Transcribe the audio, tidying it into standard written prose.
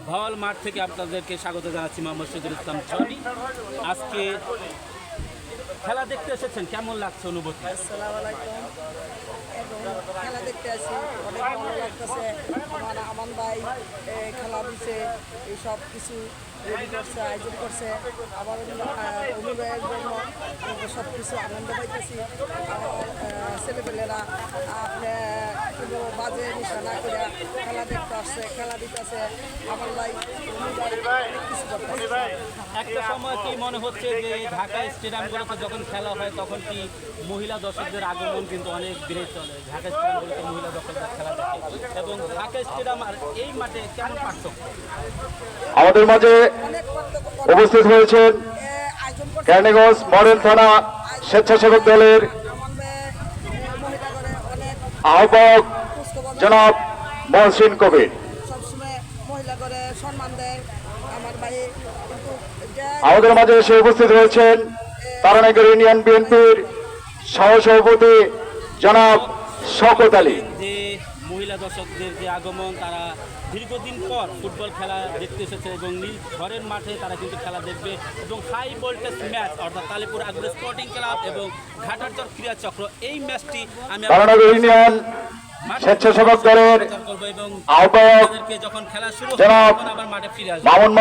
ভাওয়াল মাঠ থেকে আপনাদেরকে স্বাগত জানাচ্ছি মোহাম্মদ শহীদুল ইসলাম জনি। আজকে খেলা দেখতে এসেছেন, কেমন লাগছে অনুভূতি? আসসালামু আলাইকুম। এবং খেলা দেখতে আসি, অনেক ভালো লাগতেছে। আমার আমান ভাই খেলা দিচ্ছে, এই সব কিছু রেডি করছে, আয়োজন করছে। আমার অভিনয়ের জন্য সব কিছু আনন্দ পাইতেছি। আমার ছেলেপেলেরা আপনি কোনো বাজে নিশা না করে খেলা দেখতে আসছে, খেলা দিতেছে। আমার ভাই অনেক কিছু করতেছে। একটা সময় কি মনে হচ্ছে যে ঢাকা স্টেডিয়ামগুলোতে যখন খেলা হয় তখন কি মহিলা দর্শকদের আগমন কিন্তু অনেক বেড়ে চলে, ঢাকা স্টেডিয়ামগুলোতে মহিলা দর্শকদের খেলা দেখে, এবং ঢাকা স্টেডিয়াম আর এই মাঠে কেমন পার্থক্য? আমাদের মাঝে অনেক পার্থক্য উপস্থিত হয়েছেন আয়োজন করছে। কেরানীগঞ্জ মডেল থানা স্বেচ্ছাসেবক দলের মহিলাগণের অনেক আহ্বায়ক খোঁজখবর জনাব মহসিন কবির। সবসময় মহিলাগণে সম্মান দেয় আমার ভাই। কিন্তু আমাদের মাঝে এসে উপস্থিত হয়েছেন তারানগর ইউনিয়ন বিএনপির সহসভাপতি জনাব শওকত আলী। যে মহিলা দর্শকদের যে আগমন, তারা দীর্ঘদিন পর ফুটবল খেলা দেখতে এসেছে এবং নীল ঘরের মাঠে তারা কিন্তু খেলা দেখবে, এবং হাই ভোল্টেজ ম্যাচ অর্থাৎ তালিপুর আগ্রহ স্পোর্টিং ক্লাব এবং ঘাটারচর ক্রীড়া চক্র, এই ম্যাচটি আমি তারানগর ইউনিয়ন স্বেচ্ছাসেবক দলের করবো এবং আহ্বায়ক তাদেরকে যখন খেলা শুরু হবে জনাব তখন আবার মাঠে ফিরে আসবে। মামুন